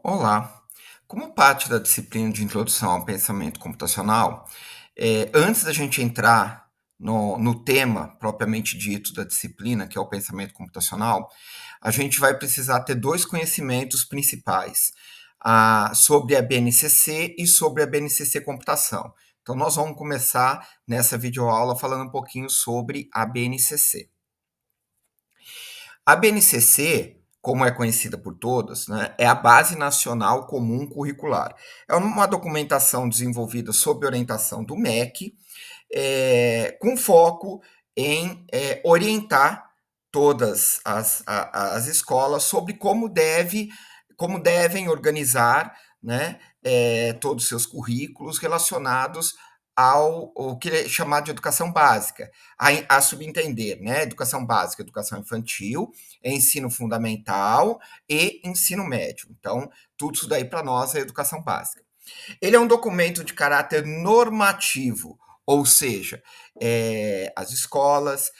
Olá! Como parte da disciplina de Introdução ao Pensamento Computacional, antes da gente entrar no tema propriamente dito da disciplina, que é o pensamento computacional, a gente vai precisar ter dois conhecimentos principais, sobre a BNCC e sobre a BNCC Computação. Então, nós vamos começar nessa videoaula falando um pouquinho sobre a BNCC. A BNCC, como é conhecida por todos, né, é a Base Nacional Comum Curricular. É uma documentação desenvolvida sob orientação do MEC, com foco em orientar todas as escolas sobre como devem organizar, né, todos os seus currículos relacionados ao que é chamado de educação básica, a subentender, né, educação básica, educação infantil, ensino fundamental e ensino médio. Então, tudo isso daí para nós é educação básica. Ele é um documento de caráter normativo, ou seja, as escolas,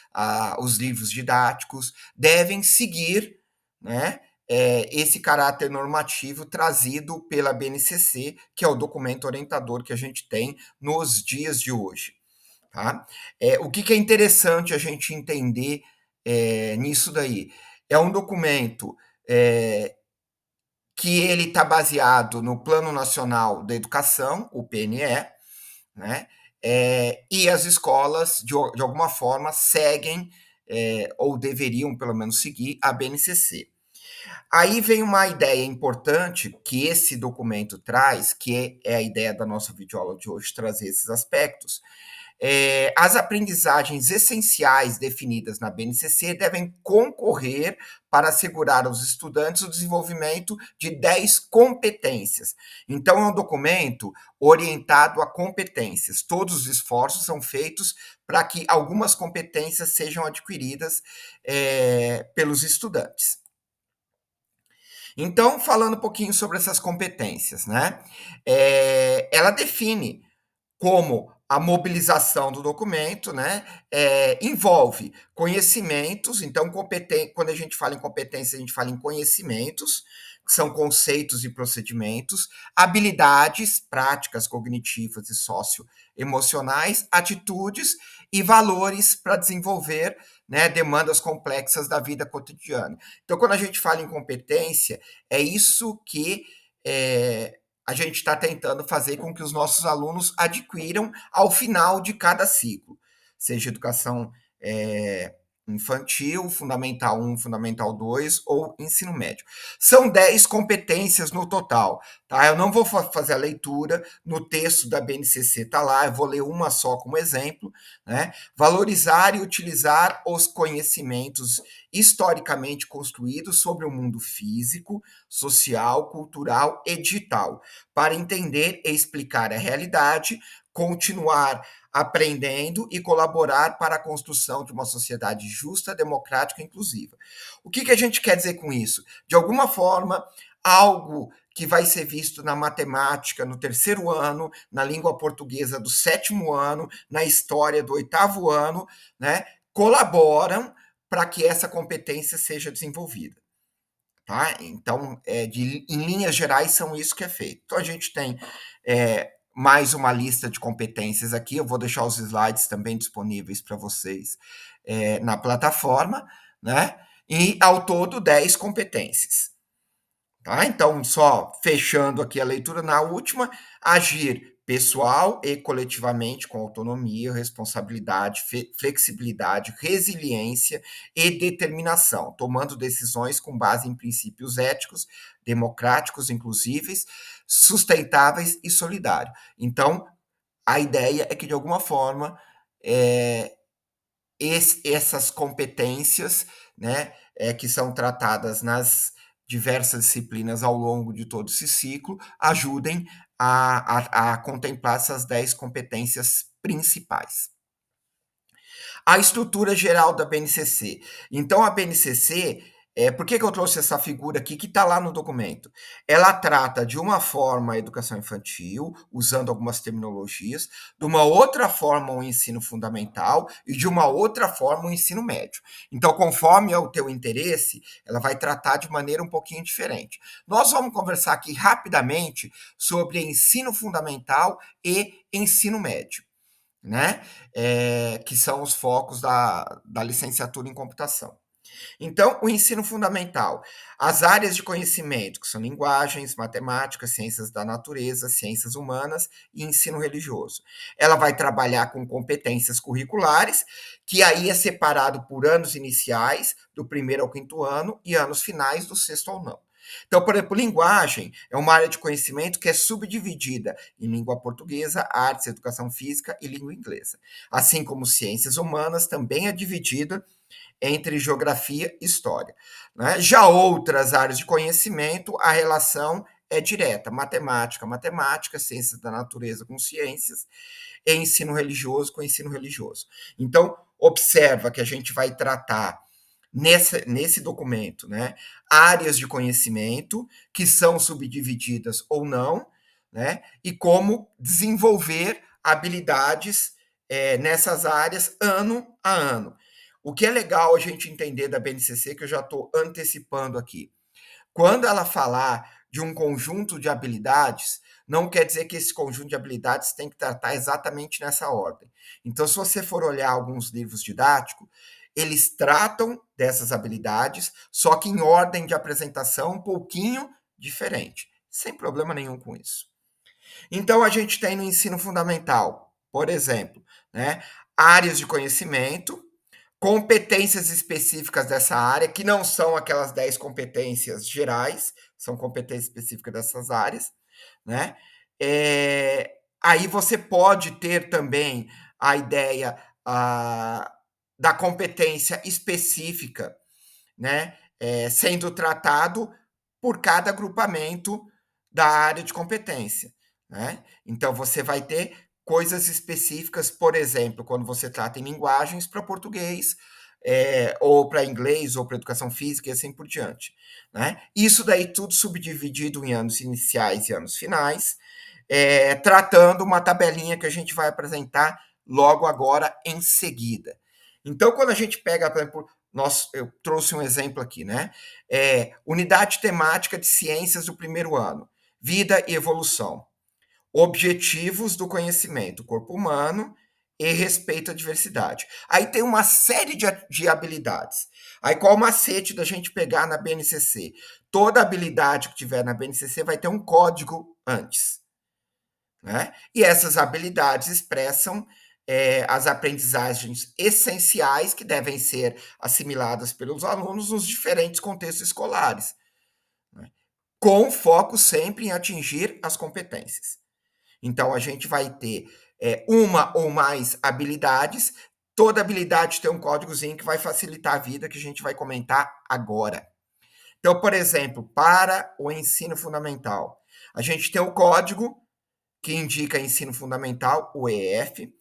os livros didáticos devem seguir, né, esse caráter normativo trazido pela BNCC, que é o documento orientador que a gente tem nos dias de hoje. Tá? O que é interessante a gente entender nisso daí? É um documento que ele está baseado no Plano Nacional da Educação, o PNE, né? E as escolas, de alguma forma, seguem, ou deveriam pelo menos seguir, a BNCC. Aí vem uma ideia importante que esse documento traz, que é a ideia da nossa videoaula de hoje, trazer esses aspectos. As aprendizagens essenciais definidas na BNCC devem concorrer para assegurar aos estudantes o desenvolvimento de 10 competências. Então, é um documento orientado a competências. Todos os esforços são feitos para que algumas competências sejam adquiridas pelos estudantes. Então, falando um pouquinho sobre essas competências, né? Ela define como a mobilização do documento, né, envolve conhecimentos, então quando a gente fala em competência, a gente fala em conhecimentos, que são conceitos e procedimentos, habilidades práticas, cognitivas e socioemocionais, atitudes e valores para desenvolver, né, demandas complexas da vida cotidiana. Então, quando a gente fala em competência, é isso que a gente está tentando fazer com que os nossos alunos adquiram ao final de cada ciclo, seja educação infantil, fundamental um, fundamental 2 ou ensino médio. São 10 competências no total, tá? Eu não vou fazer a leitura, no texto da BNCC está lá, eu vou ler uma só como exemplo, né? Valorizar e utilizar os conhecimentos historicamente construídos sobre o mundo físico, social, cultural e digital, para entender e explicar a realidade, continuar aprendendo e colaborar para a construção de uma sociedade justa, democrática e inclusiva. O que a gente quer dizer com isso? De alguma forma, algo que vai ser visto na matemática no terceiro ano, na língua portuguesa do sétimo ano, na história do oitavo ano, né, colaboram para que essa competência seja desenvolvida. Tá? Então, em linhas gerais, são isso que é feito. Então, a gente tem mais uma lista de competências aqui. Eu vou deixar os slides também disponíveis para vocês na plataforma, né? E ao todo 10 competências. Tá? Então, só fechando aqui a leitura, na última, agir pessoal e coletivamente com autonomia, responsabilidade, flexibilidade, resiliência e determinação, tomando decisões com base em princípios éticos, democráticos, inclusíveis, sustentáveis e solidários. Então, a ideia é que, de alguma forma, essas competências, né, que são tratadas nas diversas disciplinas ao longo de todo esse ciclo, ajudem a contemplar essas 10 competências principais. A estrutura geral da BNCC. Então, a BNCC Por que eu trouxe essa figura aqui que está lá no documento? Ela trata de uma forma a educação infantil, usando algumas terminologias, de uma outra forma o ensino fundamental e de uma outra forma o ensino médio. Então, conforme é o teu interesse, ela vai tratar de maneira um pouquinho diferente. Nós vamos conversar aqui rapidamente sobre ensino fundamental e ensino médio, né? Que são os focos da licenciatura em computação. Então, o ensino fundamental, as áreas de conhecimento, que são linguagens, matemática, ciências da natureza, ciências humanas e ensino religioso. Ela vai trabalhar com competências curriculares, que aí é separado por anos iniciais, do primeiro ao quinto ano, e anos finais, do sexto ao nono. Então, por exemplo, linguagem é uma área de conhecimento que é subdividida em língua portuguesa, artes, educação física e língua inglesa. Assim como ciências humanas também é dividida entre geografia e história, né? Já outras áreas de conhecimento, a relação é direta: matemática, ciências da natureza com ciências, e ensino religioso com ensino religioso. Então, observa que a gente vai tratar nesse documento, né, áreas de conhecimento que são subdivididas ou não, né, e como desenvolver habilidades nessas áreas ano a ano. O que é legal a gente entender da BNCC, que eu já estou antecipando aqui, quando ela falar de um conjunto de habilidades, não quer dizer que esse conjunto de habilidades tem que tratar exatamente nessa ordem. Então, se você for olhar alguns livros didáticos, eles tratam dessas habilidades, só que em ordem de apresentação um pouquinho diferente. Sem problema nenhum com isso. Então, a gente tem no ensino fundamental, por exemplo, né, áreas de conhecimento, competências específicas dessa área, que não são aquelas 10 competências gerais, são competências específicas dessas áreas, né? Aí você pode ter também a ideia da competência específica, né? Sendo tratado por cada agrupamento da área de competência, né? Então você vai ter coisas específicas, por exemplo, quando você trata em linguagens para português, ou para inglês, ou para educação física e assim por diante, né? Isso daí tudo subdividido em anos iniciais e anos finais, tratando uma tabelinha que a gente vai apresentar logo agora em seguida. Então, quando a gente pega, por exemplo, eu trouxe um exemplo aqui, né? Unidade temática de ciências do primeiro ano, vida e evolução. Objetivos do conhecimento, corpo humano e respeito à diversidade. Aí tem uma série de habilidades. Aí qual o macete da gente pegar na BNCC? Toda habilidade que tiver na BNCC vai ter um código antes, né? E essas habilidades expressam as aprendizagens essenciais que devem ser assimiladas pelos alunos nos diferentes contextos escolares, né? Com foco sempre em atingir as competências. Então, a gente vai ter uma ou mais habilidades. Toda habilidade tem um códigozinho que vai facilitar a vida, que a gente vai comentar agora. Então, por exemplo, para o ensino fundamental, a gente tem o código que indica ensino fundamental, o EF.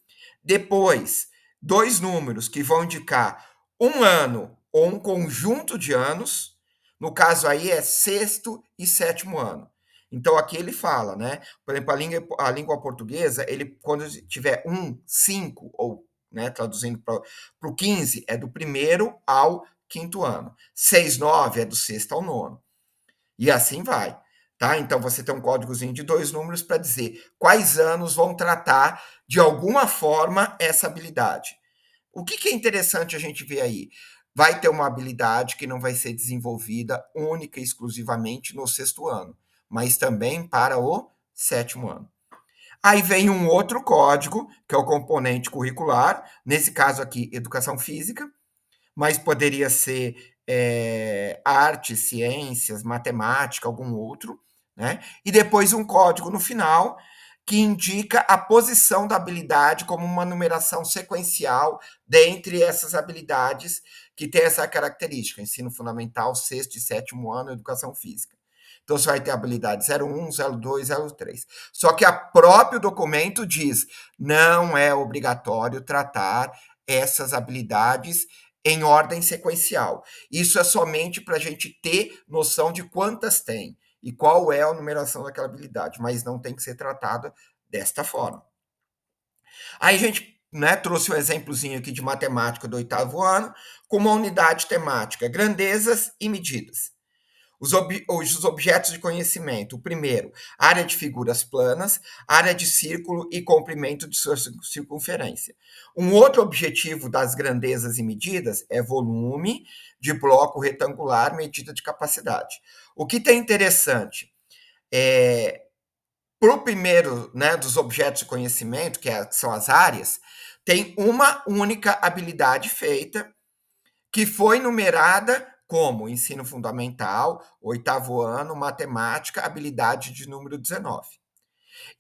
Depois, dois números que vão indicar um ano ou um conjunto de anos. No caso aí é sexto e sétimo ano. Então aqui ele fala, né? Por exemplo, a língua portuguesa, ele quando tiver 1, 5 ou, né, traduzindo para o 15, é do primeiro ao quinto ano. 6, 9 é do sexto ao nono. E assim vai, tá? Então você tem um códigozinho de dois números para dizer quais anos vão tratar de alguma forma essa habilidade. O que é interessante a gente ver aí? Vai ter uma habilidade que não vai ser desenvolvida única e exclusivamente no sexto ano, mas também para o sétimo ano. Aí vem um outro código, que é o componente curricular, nesse caso aqui, educação física, mas poderia ser artes, ciências, matemática, algum outro, né? E depois um código no final que indica a posição da habilidade como uma numeração sequencial dentre essas habilidades que tem essa característica, ensino fundamental, sexto e sétimo ano, educação física. Então, você vai ter a habilidade 01, 02, 03. Só que o próprio documento diz, não é obrigatório tratar essas habilidades em ordem sequencial. Isso é somente para a gente ter noção de quantas tem e qual é a numeração daquela habilidade, mas não tem que ser tratada desta forma. Aí a gente, né, trouxe um exemplozinho aqui de matemática do oitavo ano, com uma unidade temática, grandezas e medidas. Os objetos de conhecimento. O primeiro, área de figuras planas, área de círculo e comprimento de sua circunferência. Um outro objetivo das grandezas e medidas é volume de bloco retangular, medida de capacidade. O que tem interessante é, para o primeiro, né, dos objetos de conhecimento, que são as áreas, tem uma única habilidade feita que foi numerada como ensino fundamental, oitavo ano, matemática, habilidade de número 19.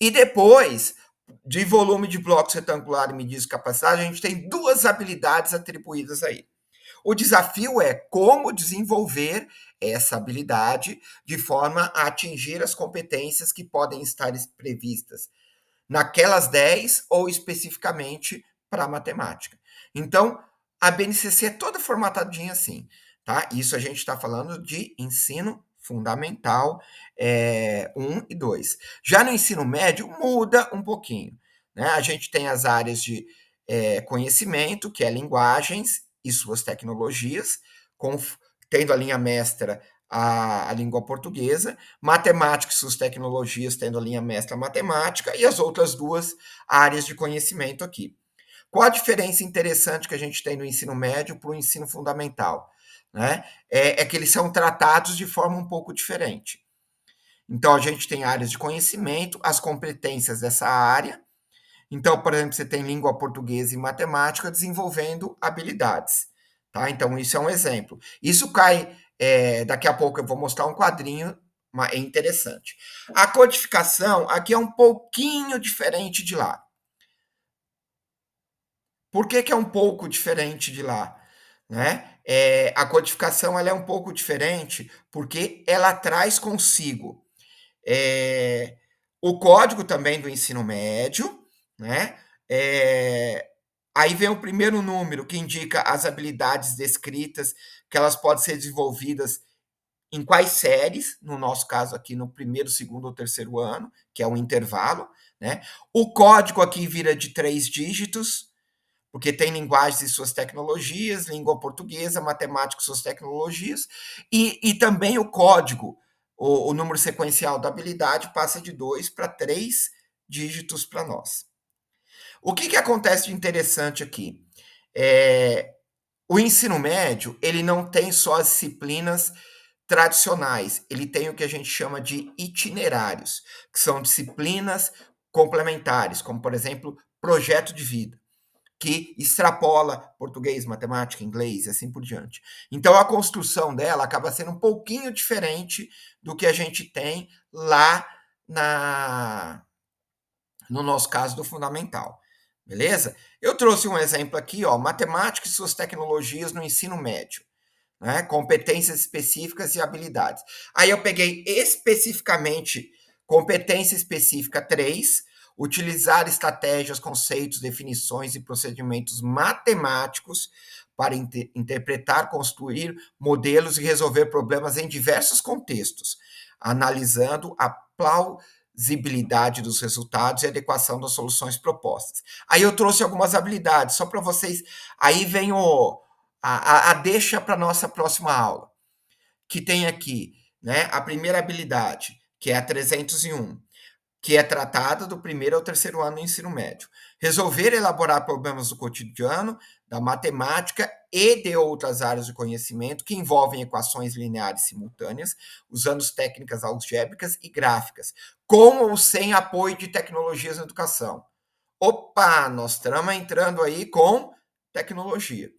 E depois, de volume de blocos retangular e medidas de capacidade, a gente tem duas habilidades atribuídas aí. O desafio é como desenvolver essa habilidade de forma a atingir as competências que podem estar previstas naquelas 10 ou especificamente para a matemática. Então, a BNCC é toda formatadinha assim, tá? Isso a gente está falando de ensino fundamental 1 e 2. Já no ensino médio, muda um pouquinho. Né? A gente tem as áreas de conhecimento, que é linguagens e suas tecnologias, com, tendo a linha mestra a língua portuguesa, matemática e suas tecnologias, tendo a linha mestra matemática, e as outras duas áreas de conhecimento aqui. Qual a diferença interessante que a gente tem no ensino médio para o ensino fundamental? Né? É que eles são tratados de forma um pouco diferente. Então, a gente tem áreas de conhecimento, as competências dessa área. Então, por exemplo, você tem língua portuguesa e matemática desenvolvendo habilidades. Tá? Então, isso é um exemplo. Isso cai. Daqui a pouco eu vou mostrar um quadrinho, mas é interessante. A codificação aqui é um pouquinho diferente de lá. Por que é um pouco diferente de lá? Né? A codificação ela é um pouco diferente porque ela traz consigo o código também do ensino médio, né? Aí vem o primeiro número que indica as habilidades descritas, que elas podem ser desenvolvidas em quais séries, no nosso caso aqui no primeiro, segundo ou terceiro ano, que é o intervalo, né? O código aqui vira de 3 dígitos, porque tem linguagens e suas tecnologias, língua portuguesa, matemática e suas tecnologias, e também o código, o número sequencial da habilidade passa de 2 para 3 dígitos para nós. O que acontece de interessante aqui? O ensino médio, ele não tem só as disciplinas tradicionais, ele tem o que a gente chama de itinerários, que são disciplinas complementares, como, por exemplo, projeto de vida, que extrapola português, matemática, inglês e assim por diante. Então, a construção dela acaba sendo um pouquinho diferente do que a gente tem lá no nosso caso do fundamental. Beleza? Eu trouxe um exemplo aqui, ó, matemática e suas tecnologias no ensino médio, né? Competências específicas e habilidades. Aí eu peguei especificamente competência específica 3, utilizar estratégias, conceitos, definições e procedimentos matemáticos para interpretar, construir modelos e resolver problemas em diversos contextos, analisando a plausibilidade dos resultados e adequação das soluções propostas. Aí eu trouxe algumas habilidades, só para vocês. Aí vem a deixa para a nossa próxima aula, que tem aqui, né, a primeira habilidade, que é a 301, que é tratada do primeiro ao terceiro ano do ensino médio. Resolver e elaborar problemas do cotidiano, da matemática e de outras áreas de conhecimento que envolvem equações lineares simultâneas, usando técnicas algébricas e gráficas, com ou sem apoio de tecnologias na educação. Opa, nós estamos entrando aí com tecnologia.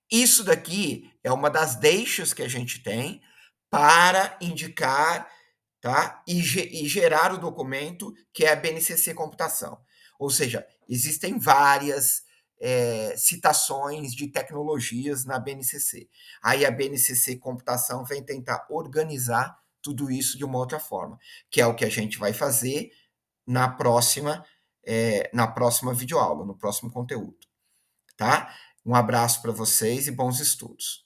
Isso daqui é uma das deixas que a gente tem para indicar, tá? E gerar o documento que é a BNCC Computação. Ou seja, existem várias citações de tecnologias na BNCC. Aí a BNCC Computação vem tentar organizar tudo isso de uma outra forma, que é o que a gente vai fazer na próxima videoaula, no próximo conteúdo. Tá? Um abraço para vocês e bons estudos.